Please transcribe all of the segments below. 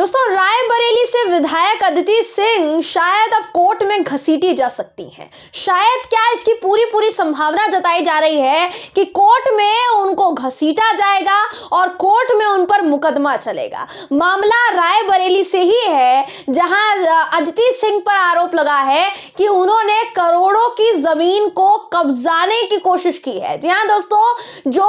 दोस्तों, रायबरेली से विधायक अदिति सिंह शायद अब कोर्ट में घसीटी जा सकती हैं। शायद क्या, इसकी पूरी संभावना जताई जा रही है कि कोर्ट में उनको घसीटा जाएगा और कोर्ट में उन पर मुकदमा चलेगा। मामला रायबरेली से ही है, जहां अदिति सिंह पर आरोप लगा है कि उन्होंने करोड़ों की जमीन को कब्जाने की कोशिश की है। जी हाँ दोस्तों, जो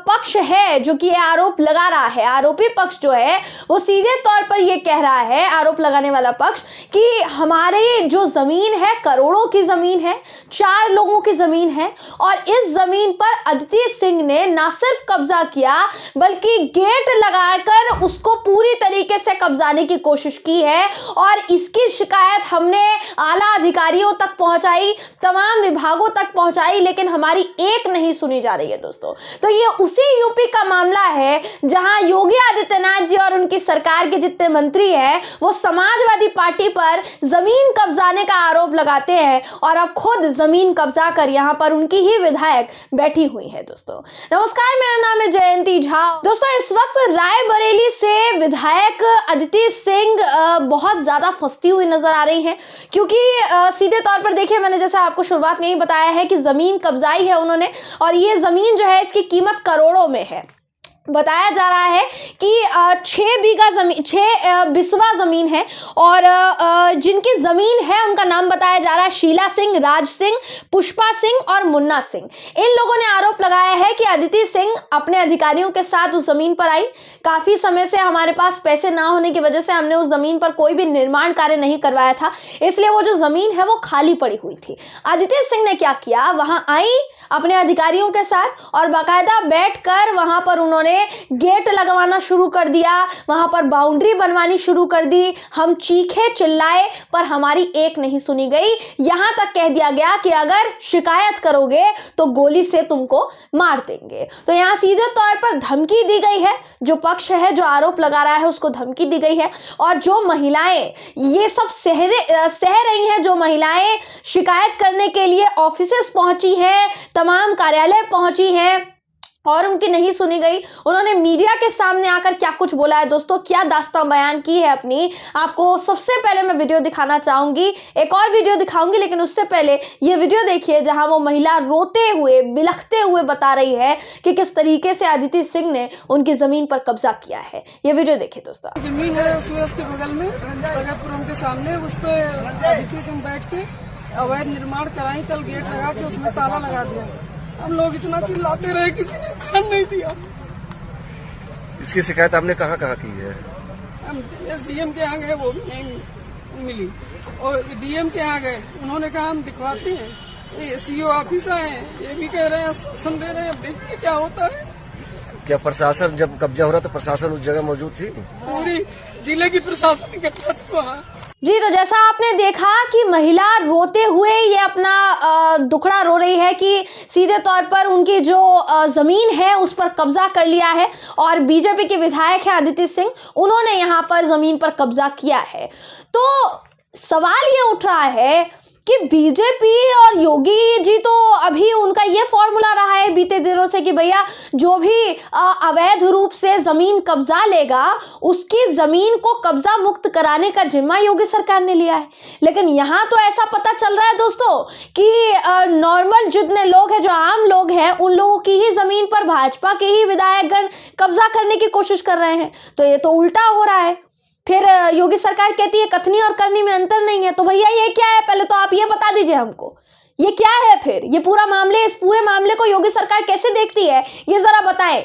पक्ष है जो कि आरोप लगा रहा है, आरोपी पक्ष जो है वो सीधे तौर पर यह कह रहा है, आरोप लगाने वाला पक्ष, कि हमारी जो जमीन है करोड़ों की जमीन है, 4 लोगों की जमीन है और इस जमीन पर अदिति सिंह ने ना सिर्फ कब्जा किया बल्कि गेट लगाकर उसको पूरी तरीके से कब्जाने की कोशिश की है। और इसकी शिकायत हमने आला अधिकारियों तक पहुंचाई, तमाम विभागों तक पहुंचाई, लेकिन हमारी एक नहीं सुनी जा रही है दोस्तों। तो ये उसी यूपी का मामला है जहां योगी आदित्यनाथ जी और उनकी सरकार के जितने मंत्री हैं वो समाजवादी पार्टी पर जमीन कब्जाने का आरोप लगाते हैं और अब खुद जमीन कब्जा कर यहां पर उनकी ही विधायक बैठी हुई है। दोस्तों नमस्कार, मेरा नाम है जयंती झा। दोस्तों, इस वक्त रायबरेली से विधायक अदिति सिंह बहुत ज्यादा फंसती हुई नजर आ रही हैं, क्योंकि सीधे तौर पर देखिए, मैंने जैसा आपको शुरुआत में ही बताया है कि जमीन कब्जाई है उन्होंने, और ये जमीन जो है इसकी कीमत करोड़ों में है। बताया जा रहा है कि 6 बीघा जमीन, 6 बिस्वा जमीन है और जिनकी जमीन है उनका नाम बताया जा रहा है शीला सिंह, राज सिंह, पुष्पा सिंह और मुन्ना सिंह। इन लोगों ने आरोप लगाया है कि अदिति सिंह अपने अधिकारियों के साथ उस जमीन पर आई। काफी समय से हमारे पास पैसे ना होने की वजह से हमने उस जमीन पर कोई भी निर्माण कार्य नहीं करवाया था, इसलिए वो जो जमीन है वो खाली पड़ी हुई थी। अदिति सिंह ने क्या किया, वहां आई अपने अधिकारियों के साथ और बाकायदा बैठकर वहां पर उन्होंने गेट लगवाना शुरू कर दिया, वहां पर बाउंड्री बनवानी शुरू कर दी। हम चीखे चिल्लाए पर हमारी एक नहीं सुनी गई। यहां तक कह दिया गया कि अगर शिकायत करोगे तो गोली से तुमको मार देंगे। तो यहां सीधे तौर पर धमकी दी गई है, जो पक्ष है जो आरोप लगा रहा है उसको धमकी दी गई है। और जो महिलाएं ये सब सह रही हैं, जो महिलाएं शिकायत करने के लिए ऑफिसेस पहुंची हैं, तमाम कार्यालय पहुंची हैं और उनकी नहीं सुनी गई, उन्होंने मीडिया के सामने आकर क्या कुछ बोला है दोस्तों, क्या दास्तां बयान की है अपनी, आपको सबसे पहले मैं वीडियो दिखाना चाहूंगी। एक और वीडियो दिखाऊंगी, लेकिन उससे पहले ये वीडियो देखिए जहां वो महिला रोते हुए, बिलखते हुए बता रही है कि किस तरीके से अदिति सिंह ने उनकी जमीन पर कब्जा किया है। ये वीडियो देखिए दोस्तों। जमीन है सुएज के बगल में, प्रगतपुरम के सामने, उस पर अदिति सिंह बैठ के अवैध निर्माण कराई। कल गेट लगा के उसमें ताला लगा दिया। हम लोग इतना चिल्लाते रहे, किसी ने ध्यान नहीं दिया। इसकी शिकायत आपने कहाँ की है? हम एसडीएम के यहाँ गए, वो भी नहीं मिली, और डीएम के यहाँ गए, उन्होंने कहा हम दिखवाते हैं। ये सीओ ऑफिस आए हैं, ये भी कह रहे हैं, आश्वासन दे रहे हैं, अब देखिए क्या होता है। क्या प्रशासन, जब कब्जा हो रहा तो प्रशासन उस जगह मौजूद थी? पूरी जिले की प्रशासन इकट्ठा थी वहाँ। जी, तो जैसा आपने देखा कि महिला रोते हुए ये अपना दुखड़ा रो रही है कि सीधे तौर पर उनकी जो जमीन है उस पर कब्जा कर लिया है और बीजेपी के विधायक है अदिति सिंह, उन्होंने यहाँ पर जमीन पर कब्जा किया है। तो सवाल ये उठ रहा है कि बीजेपी और योगी जी तो अभी उनका ये फॉर्मूला रहा है बीते दिनों से कि भैया जो भी अवैध रूप से जमीन कब्जा लेगा उसकी जमीन को कब्जा मुक्त कराने का जिम्मा योगी सरकार ने लिया है। लेकिन यहाँ तो ऐसा पता चल रहा है दोस्तों कि नॉर्मल जितने लोग हैं, जो आम लोग हैं, उन लोगों की ही जमीन पर भाजपा के ही विधायकगण कब्जा करने की कोशिश कर रहे हैं। तो ये तो उल्टा हो रहा है। फिर योगी सरकार कहती है कथनी और करनी में अंतर नहीं है। तो भैया ये क्या है, पहले तो आप ये बता दीजिए हमको, ये क्या है? फिर ये पूरा मामले, इस पूरे मामले को योगी सरकार कैसे देखती है, ये जरा बताएं।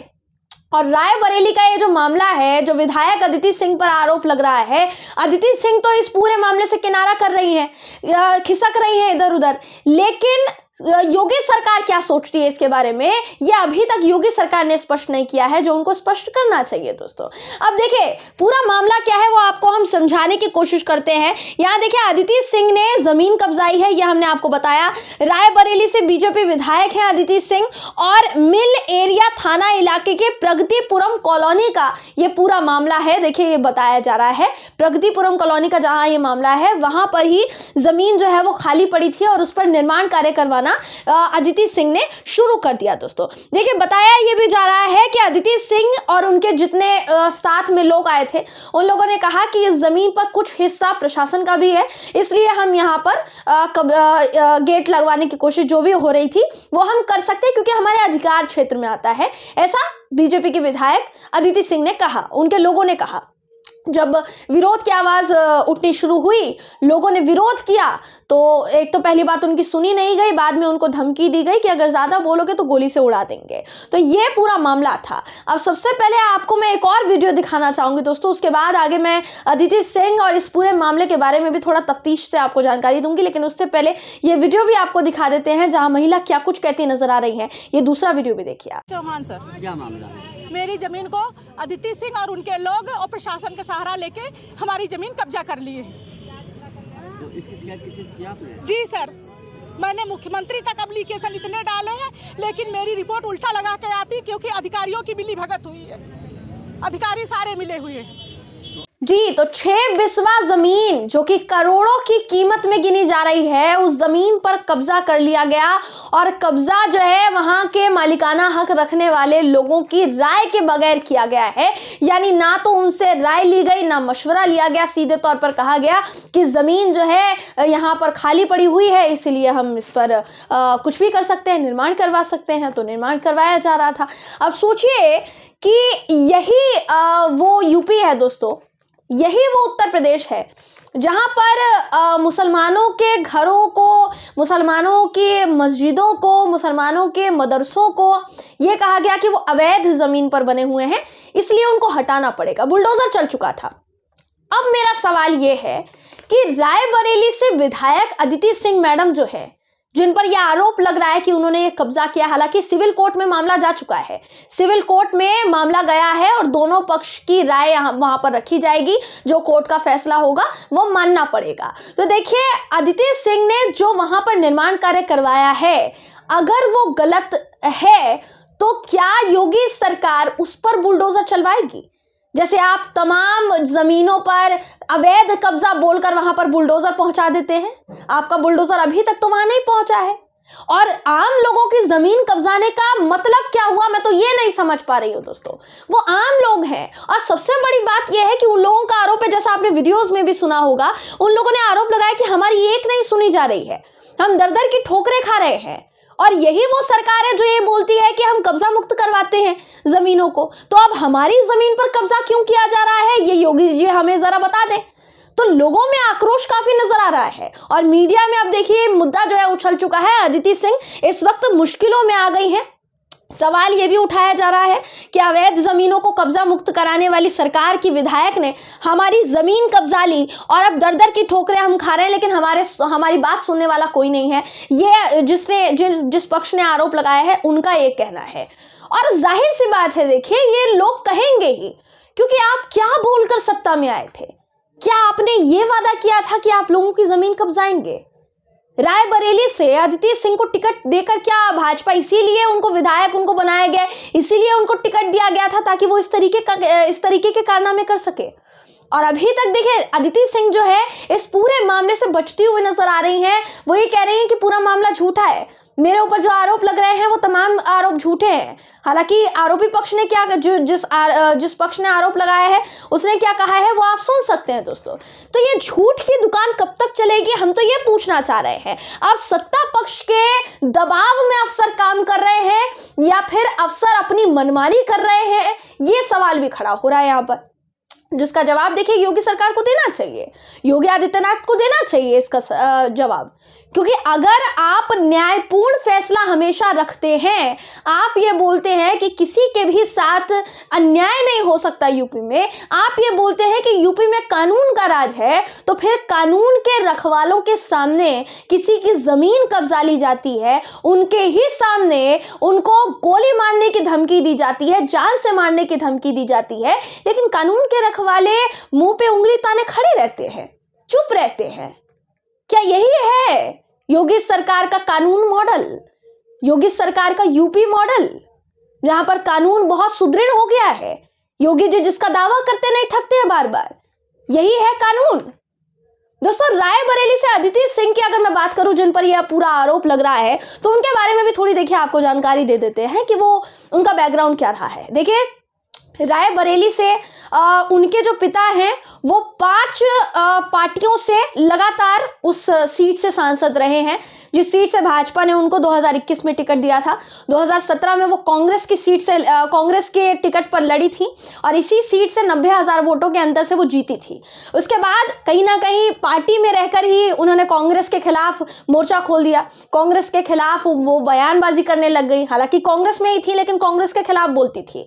और रायबरेली का ये जो मामला है, जो विधायक अदिति सिंह पर आरोप लग रहा है, अदिति सिंह तो इस पूरे मामले से किनारा कर रही हैं, खिसक रही हैं इधर उधर, लेकिन योगी सरकार क्या सोचती है इसके बारे में, ये अभी तक योगी सरकार ने स्पष्ट नहीं किया है, जो उनको स्पष्ट करना चाहिए दोस्तों। अब देखिए पूरा मामला क्या है वो आपको हम समझाने की कोशिश करते हैं। यहाँ देखिए, अदिति सिंह ने जमीन कब्जाई है, यह हमने आपको बताया। रायबरेली से बीजेपी विधायक है अदिति सिंह और मिल एरिया थाना इलाके के प्रगतिपुरम कॉलोनी का ये पूरा मामला है। देखिए, ये बताया जा रहा है प्रगतिपुरम कॉलोनी का जहां ये मामला है, वहां पर ही जमीन जो है वो खाली पड़ी थी और उस पर निर्माण कार्य करवाना करवाना अदिति सिंह ने शुरू कर दिया। दोस्तों देखिए, बताया ये भी जा रहा है कि अदिति सिंह और उनके जितने साथ में लोग आए थे उन लोगों ने कहा कि इस जमीन पर कुछ हिस्सा प्रशासन का भी है, इसलिए हम यहाँ पर गेट लगवाने की कोशिश जो भी हो रही थी वो हम कर सकते हैं क्योंकि हमारे अधिकार क्षेत्र में आता है, ऐसा बीजेपी के विधायक अदिति सिंह ने कहा, उनके लोगों ने कहा। जब विरोध की आवाज उठनी शुरू हुई, लोगों ने विरोध किया, तो एक तो पहली बात उनकी सुनी नहीं गई, बाद में उनको धमकी दी गई कि अगर ज्यादा बोलोगे तो गोली से उड़ा देंगे। तो ये पूरा मामला था। अब सबसे पहले आपको मैं एक और वीडियो दिखाना चाहूंगी दोस्तों, उसके बाद आगे मैं अदिति सिंह और इस पूरे मामले के बारे में भी थोड़ा तफ्तीश से आपको जानकारी दूंगी, लेकिन उससे पहले ये वीडियो भी आपको दिखा देते हैं जहां महिला क्या कुछ कहती नजर आ रही है। ये दूसरा वीडियो भी देखिए। चौहान सर, क्या मामला है? मेरी जमीन को अदिति सिंह और उनके लोग और प्रशासन का सहारा लेके हमारी जमीन कब्जा कर लिए। तो इसकी शिकायत किसी से किया आपने? जी सर, मैंने मुख्यमंत्री तक एप्लीकेशन इतने डाले हैं, लेकिन मेरी रिपोर्ट उल्टा लगा के आती क्योंकि अधिकारियों की मिली भगत हुई है, अधिकारी सारे मिले हुए हैं। जी, तो 6 बिस्वा जमीन जो कि करोड़ों की कीमत में गिनी जा रही है, उस जमीन पर कब्जा कर लिया गया और कब्जा जो है वहां के मालिकाना हक रखने वाले लोगों की राय के बगैर किया गया है। यानी ना तो उनसे राय ली गई, ना मशवरा लिया गया, सीधे तौर पर कहा गया कि जमीन जो है यहाँ पर खाली पड़ी हुई है, इसीलिए हम इस पर कुछ भी कर सकते हैं, निर्माण करवा सकते हैं, तो निर्माण करवाया जा रहा था। अब सोचिए कि यही वो यूपी है दोस्तों, यही वो उत्तर प्रदेश है जहां पर मुसलमानों के घरों को, मुसलमानों की मस्जिदों को, मुसलमानों के मदरसों को यह कहा गया कि वो अवैध जमीन पर बने हुए हैं, इसलिए उनको हटाना पड़ेगा। बुलडोजर चल चुका था। अब मेरा सवाल यह है कि रायबरेली से विधायक अदिति सिंह मैडम जो है, जिन पर यह आरोप लग रहा है कि उन्होंने ये कब्जा किया, हालांकि सिविल कोर्ट में मामला जा चुका है, सिविल कोर्ट में मामला गया है और दोनों पक्ष की राय वहां पर रखी जाएगी, जो कोर्ट का फैसला होगा वो मानना पड़ेगा। तो देखिए, अदिति सिंह ने जो वहां पर निर्माण कार्य करवाया है, अगर वो गलत है तो क्या योगी सरकार उस पर बुलडोजर चलवाएगी? जैसे आप तमाम जमीनों पर अवैध कब्जा बोलकर वहां पर बुलडोजर पहुंचा देते हैं, आपका बुलडोजर अभी तक तो वहां नहीं पहुंचा है। और आम लोगों की जमीन कब्जाने का मतलब क्या हुआ, मैं तो ये नहीं समझ पा रही हूँ दोस्तों। वो आम लोग हैं और सबसे बड़ी बात यह है कि उन लोगों का आरोप है, जैसा आपने वीडियोस में भी सुना होगा, उन लोगों ने आरोप लगाया कि हमारी एक नहीं सुनी जा रही है, हम दर दर की ठोकरें खा रहे हैं। और यही वो सरकार है जो ये बोलती है कि हम कब्जा मुक्त करवाते हैं जमीनों को, तो अब हमारी जमीन पर कब्जा क्यों किया जा रहा है, ये योगी जी हमें जरा बता दें। तो लोगों में आक्रोश काफी नजर आ रहा है और मीडिया में अब देखिए मुद्दा जो है उछल चुका है। अदिति सिंह इस वक्त मुश्किलों में आ गई है। सवाल ये भी उठाया जा रहा है कि अवैध जमीनों को कब्जा मुक्त कराने वाली सरकार की विधायक ने हमारी जमीन कब्जा ली और अब दर दर की ठोकरें हम खा रहे हैं, लेकिन हमारी बात सुनने वाला कोई नहीं है। ये जिस पक्ष ने आरोप लगाया है उनका ये कहना है। और जाहिर सी बात है, देखिए ये लोग कहेंगे ही, क्योंकि आप क्या बोलकर सत्ता में आए थे? क्या आपने ये वादा किया था कि आप लोगों की जमीन कब्जाएंगे? रायबरेली से अदिति सिंह को टिकट देकर क्या भाजपा इसीलिए उनको विधायक उनको बनाया गया, इसीलिए उनको टिकट दिया गया था ताकि वो इस तरीके के कारनामे कर सके? और अभी तक देखिए अदिति सिंह जो है इस पूरे मामले से बचती हुई नजर आ रही हैं। वो ये कह रही हैं कि पूरा मामला झूठा है, मेरे ऊपर जो आरोप लग रहे हैं वो तमाम आरोप झूठे हैं। हालांकि आरोपी पक्ष ने क्या, जिस पक्ष ने आरोप लगाया है उसने क्या कहा है वो आप सुन सकते हैं दोस्तों। तो ये झूठ की दुकान कब तक चलेगी, हम तो ये पूछना चाह रहे हैं। अब सत्ता पक्ष के दबाव में अफसर काम कर रहे हैं या फिर अफसर अपनी मनमानी कर रहे हैं, ये सवाल भी खड़ा हो रहा है यहाँ पर, जिसका जवाब देखिए योगी सरकार को देना चाहिए, योगी आदित्यनाथ को देना चाहिए इसका जवाब। क्योंकि अगर आप न्यायपूर्ण फैसला हमेशा रखते हैं, आप ये बोलते हैं कि किसी के भी साथ अन्याय नहीं हो सकता यूपी में, आप ये बोलते हैं कि यूपी में कानून का राज है, तो फिर कानून के रखवालों के सामने किसी की जमीन कब्जा ली जाती है, उनके ही सामने उनको गोली मारने की धमकी दी जाती है, जान से मारने की धमकी दी जाती है, लेकिन कानून के रखवाले मुंह पे उंगली ताने खड़े रहते हैं, चुप रहते हैं। क्या यही है योगी सरकार का कानून मॉडल, योगी सरकार का यूपी मॉडल, जहां पर कानून बहुत सुदृढ़ हो गया है? योगी जी जिसका दावा करते नहीं थकते हैं बार बार, यही है कानून? दोस्तों, रायबरेली से अदिति सिंह की अगर मैं बात करूं, जिन पर यह पूरा आरोप लग रहा है, तो उनके बारे में भी थोड़ी देखिए आपको जानकारी दे देते हैं कि वो उनका बैकग्राउंड क्या रहा है। देखिए, रायबरेली से उनके जो पिता हैं वो 5 पार्टियों से लगातार उस सीट से सांसद रहे हैं, जिस सीट से भाजपा ने उनको 2021 में टिकट दिया था। 2017 में वो कांग्रेस की सीट से कांग्रेस के टिकट पर लड़ी थी और इसी सीट से 90,000 वोटों के अंतर से वो जीती थी। उसके बाद कहीं ना कहीं पार्टी में रहकर ही उन्होंने कांग्रेस के खिलाफ मोर्चा खोल दिया, कांग्रेस के खिलाफ वो बयानबाजी करने लग गई। हालांकि कांग्रेस में ही थी लेकिन कांग्रेस के खिलाफ बोलती थी,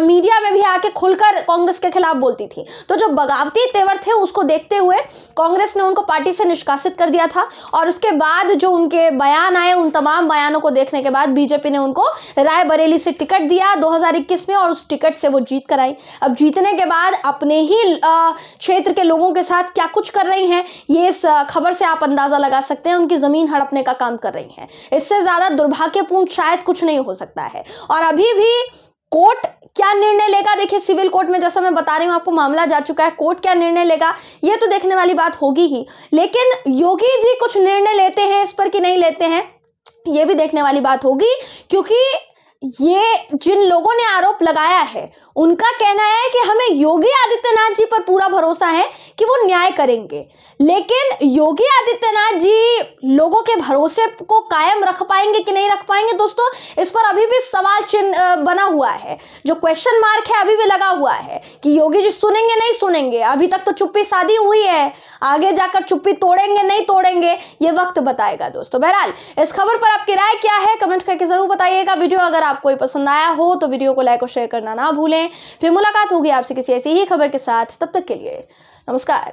मीडिया में भी आके खुलकर कांग्रेस के खिलाफ बोलती थी। तो जो बगावती तेवर थे उसको देखते हुए कांग्रेस ने उनको पार्टी से निष्कासित कर दिया था और उसके बाद जो उनके बयान आए, उन तमाम बयानों को देखने के बाद बीजेपी ने उनको रायबरेली से टिकट दिया 2021 में और उस टिकट से वो जीत कर आई। अब जीतने के बाद अपने ही क्षेत्र के लोगों के साथ क्या कुछ कर रही हैं, ये इस खबर से आप अंदाजा लगा सकते हैं। उनकी जमीन हड़पने का काम कर रही हैं। इससे ज्यादा दुर्भाग्यपूर्ण शायद कुछ नहीं हो सकता है। और अभी भी कोर्ट क्या निर्णय लेगा, देखिए सिविल कोर्ट में जैसा मैं बता रही हूं आपको मामला जा चुका है, कोर्ट क्या निर्णय लेगा ये तो देखने वाली बात होगी ही, लेकिन योगी जी कुछ निर्णय लेते हैं इस पर कि नहीं लेते हैं ये भी देखने वाली बात होगी। क्योंकि ये जिन लोगों ने आरोप लगाया है उनका कहना है कि हमें योगी आदित्यनाथ जी पर पूरा भरोसा है कि वो न्याय करेंगे, लेकिन योगी आदित्यनाथ जी लोगों के भरोसे को कायम रख पाएंगे कि नहीं रख पाएंगे, दोस्तों इस पर अभी भी सवाल चिन्ह बना हुआ है। जो क्वेश्चन मार्क है अभी भी लगा हुआ है कि योगी जी सुनेंगे नहीं सुनेंगे। अभी तक तो चुप्पी साधी हुई है, आगे जाकर चुप्पी तोड़ेंगे नहीं तोड़ेंगे ये वक्त बताएगा। दोस्तों बहरहाल इस खबर पर आपकी राय क्या है कमेंट करके जरूर बताइएगा। वीडियो अगर आपको पसंद आया हो तो वीडियो को लाइक और शेयर करना ना भूलें। फिर मुलाकात होगी आपसे किसी ऐसी ही खबर के साथ, तब तक के लिए नमस्कार।